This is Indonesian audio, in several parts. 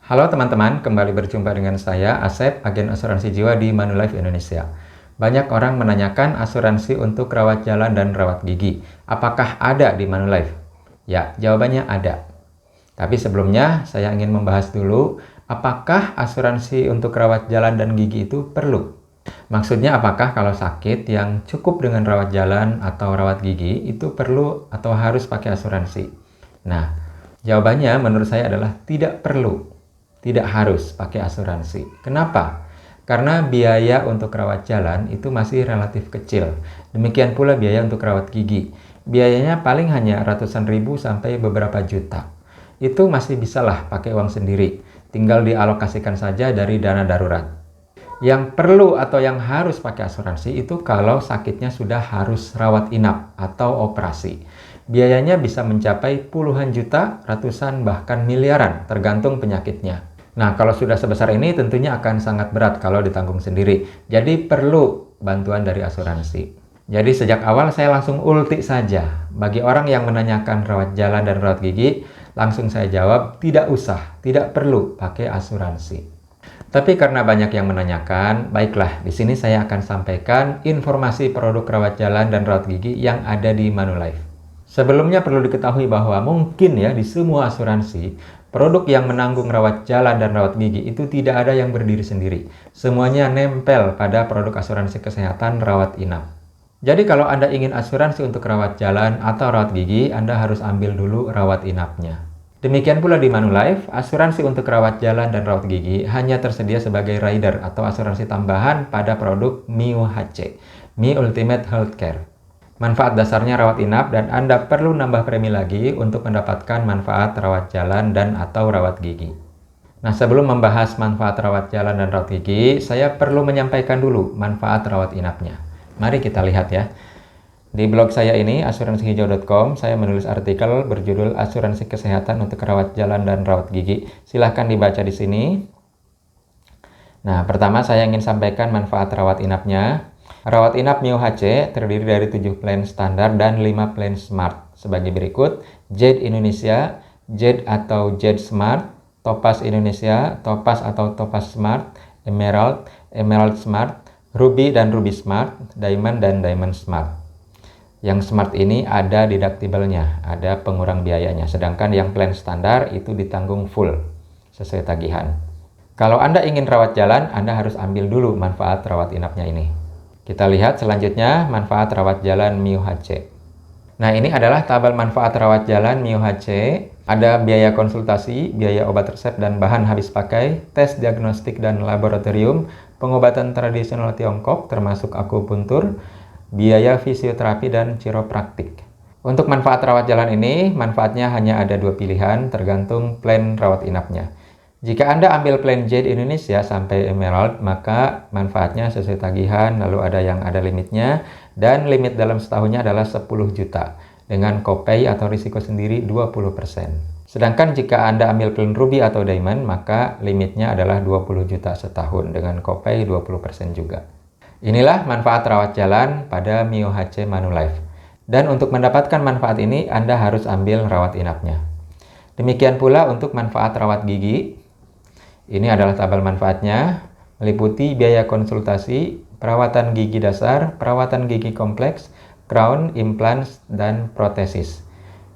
Halo teman-teman, kembali berjumpa dengan saya, Asep, agen asuransi jiwa di Manulife Indonesia. Banyak orang menanyakan asuransi untuk rawat jalan dan rawat gigi. Apakah ada di Manulife? Ya, jawabannya ada. Tapi sebelumnya, saya ingin membahas dulu, apakah asuransi untuk rawat jalan dan gigi itu perlu? Maksudnya apakah kalau sakit yang cukup dengan rawat jalan atau rawat gigi itu perlu atau harus pakai asuransi? Nah, jawabannya menurut saya adalah tidak perlu. Tidak harus pakai asuransi. Kenapa? Karena biaya untuk rawat jalan itu masih relatif kecil. Demikian pula biaya untuk rawat gigi. Biayanya paling hanya ratusan ribu sampai beberapa juta. Itu masih bisalah pakai uang sendiri. Tinggal dialokasikan saja dari dana darurat. Yang perlu atau yang harus pakai asuransi itu kalau sakitnya sudah harus rawat inap atau operasi. Biayanya bisa mencapai puluhan juta, ratusan, bahkan miliaran, tergantung penyakitnya. Nah, kalau sudah sebesar ini tentunya akan sangat berat kalau ditanggung sendiri. Jadi perlu bantuan dari asuransi. Jadi sejak awal saya langsung ulti saja. Bagi orang yang menanyakan rawat jalan dan rawat gigi, langsung saya jawab tidak usah, tidak perlu pakai asuransi. Tapi karena banyak yang menanyakan, baiklah di sini saya akan sampaikan informasi produk rawat jalan dan rawat gigi yang ada di Manulife. Sebelumnya perlu diketahui bahwa mungkin ya di semua asuransi, produk yang menanggung rawat jalan dan rawat gigi itu tidak ada yang berdiri sendiri. Semuanya nempel pada produk asuransi kesehatan rawat inap. Jadi kalau Anda ingin asuransi untuk rawat jalan atau rawat gigi, Anda harus ambil dulu rawat inapnya. Demikian pula di Manulife, asuransi untuk rawat jalan dan rawat gigi hanya tersedia sebagai rider atau asuransi tambahan pada produk Mio HC, Mi Ultimate Healthcare. Manfaat dasarnya rawat inap dan Anda perlu nambah premi lagi untuk mendapatkan manfaat rawat jalan dan atau rawat gigi. Nah, sebelum membahas manfaat rawat jalan dan rawat gigi, saya perlu menyampaikan dulu manfaat rawat inapnya. Mari kita lihat ya. Di blog saya ini, asuransihijau.com, saya menulis artikel berjudul Asuransi Kesehatan untuk Rawat Jalan dan Rawat Gigi. Silahkan dibaca di sini. Nah, pertama saya ingin sampaikan manfaat rawat inapnya. Rawat inap Mio HC terdiri dari 7 plan standar dan 5 plan smart. Sebagai berikut, Jade Indonesia, Jade atau Jade Smart, Topaz Indonesia, Topaz atau Topaz Smart, Emerald, Emerald Smart, Ruby dan Ruby Smart, Diamond dan Diamond Smart. Yang Smart ini ada deductible-nya, ada pengurang biayanya. Sedangkan yang plan standar itu ditanggung full, sesuai tagihan. Kalau Anda ingin rawat jalan, Anda harus ambil dulu manfaat rawat inapnya ini. Kita lihat selanjutnya manfaat rawat jalan Mio HC. Nah, ini adalah tabel manfaat rawat jalan Mio HC. Ada biaya konsultasi, biaya obat resep dan bahan habis pakai, tes diagnostik dan laboratorium, pengobatan tradisional Tiongkok termasuk akupuntur, biaya fisioterapi dan chiropraktik. Untuk manfaat rawat jalan ini, manfaatnya hanya ada 2 pilihan tergantung plan rawat inapnya. Jika Anda ambil plan Jade Indonesia sampai Emerald, maka manfaatnya sesuai tagihan, lalu ada yang ada limitnya, dan limit dalam setahunnya adalah 10 juta, dengan kopay atau risiko sendiri 20%. Sedangkan jika Anda ambil plan Ruby atau Diamond, maka limitnya adalah 20 juta setahun, dengan kopay 20% juga. Inilah manfaat rawat jalan pada Mio HC Manulife. Dan untuk mendapatkan manfaat ini, Anda harus ambil rawat inapnya. Demikian pula untuk manfaat rawat gigi. Ini adalah tabel manfaatnya, meliputi biaya konsultasi, perawatan gigi dasar, perawatan gigi kompleks, crown, implants, dan protesis.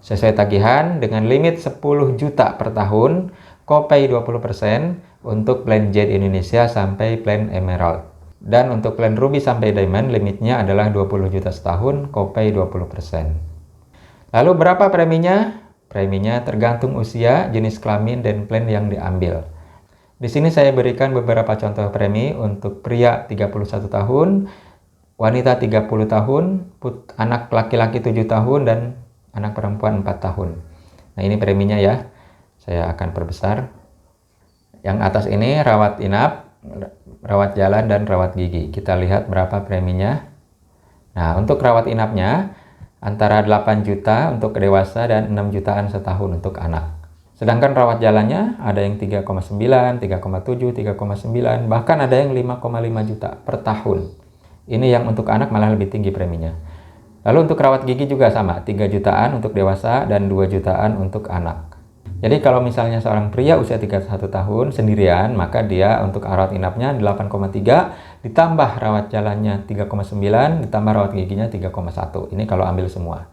Sesuai tagihan dengan limit 10 juta per tahun, kopay 20% untuk plan Jade Indonesia sampai plan Emerald. Dan untuk plan Ruby sampai Diamond limitnya adalah 20 juta setahun, kopay 20%. Lalu berapa preminya? Preminya tergantung usia, jenis kelamin, dan plan yang diambil. Di sini saya berikan beberapa contoh premi untuk pria 31 tahun, wanita 30 tahun, anak laki-laki 7 tahun, dan anak perempuan 4 tahun. Nah, ini preminya ya. Saya akan perbesar. Yang atas ini rawat inap, rawat jalan, dan rawat gigi. Kita lihat berapa preminya. Nah, untuk rawat inapnya antara 8 juta untuk dewasa dan 6 jutaan setahun untuk anak. Sedangkan rawat jalannya ada yang 3,9, 3,7, 3,9, bahkan ada yang 5,5 juta per tahun. Ini yang untuk anak malah lebih tinggi preminya. Lalu untuk rawat gigi juga sama, 3 jutaan untuk dewasa dan 2 jutaan untuk anak. Jadi kalau misalnya seorang pria usia 31 tahun sendirian, maka dia untuk rawat inapnya 8,3 ditambah rawat jalannya 3,9 ditambah rawat giginya 3,1. Ini kalau ambil semua.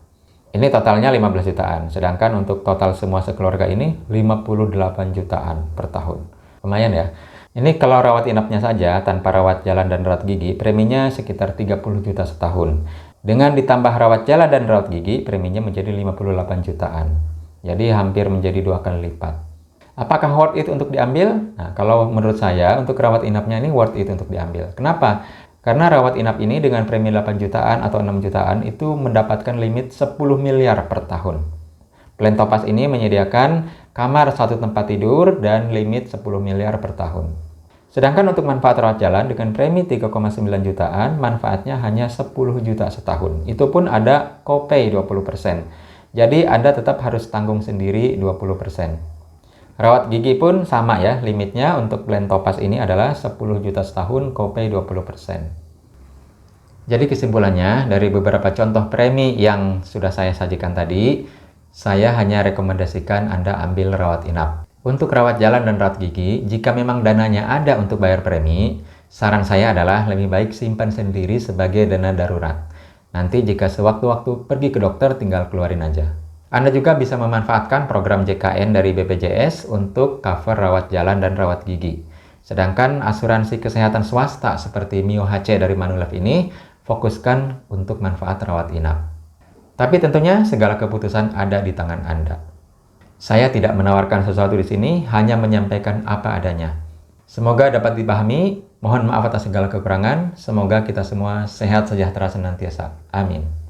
Ini totalnya 15 jutaan. Sedangkan untuk total semua sekeluarga ini 58 jutaan per tahun. Lumayan ya. Ini kalau rawat inapnya saja tanpa rawat jalan dan rawat gigi, preminya sekitar 30 juta setahun. Dengan ditambah rawat jalan dan rawat gigi, preminya menjadi 58 jutaan. Jadi hampir menjadi 2 kali lipat. Apakah worth it untuk diambil? Nah, kalau menurut saya untuk rawat inapnya ini worth it untuk diambil. Kenapa? Karena rawat inap ini dengan premi 8 jutaan atau 6 jutaan itu mendapatkan limit 10 miliar per tahun. Plan Topaz ini menyediakan kamar 1 tempat tidur dan limit 10 miliar per tahun. Sedangkan untuk manfaat rawat jalan dengan premi 3,9 jutaan, manfaatnya hanya 10 juta setahun. Itu pun ada copay 20%. Jadi Anda tetap harus tanggung sendiri 20%. Rawat gigi pun sama ya, limitnya untuk plan Topaz ini adalah 10 juta setahun, copay 20%. Jadi kesimpulannya, dari beberapa contoh premi yang sudah saya sajikan tadi, saya hanya rekomendasikan Anda ambil rawat inap. Untuk rawat jalan dan rawat gigi, jika memang dananya ada untuk bayar premi, saran saya adalah lebih baik simpan sendiri sebagai dana darurat. Nanti jika sewaktu-waktu pergi ke dokter tinggal keluarin aja. Anda juga bisa memanfaatkan program JKN dari BPJS untuk cover rawat jalan dan rawat gigi. Sedangkan asuransi kesehatan swasta seperti Mio HC dari Manulife ini fokuskan untuk manfaat rawat inap. Tapi tentunya segala keputusan ada di tangan Anda. Saya tidak menawarkan sesuatu di sini, hanya menyampaikan apa adanya. Semoga dapat dipahami. Mohon maaf atas segala kekurangan. Semoga kita semua sehat sejahtera senantiasa. Amin.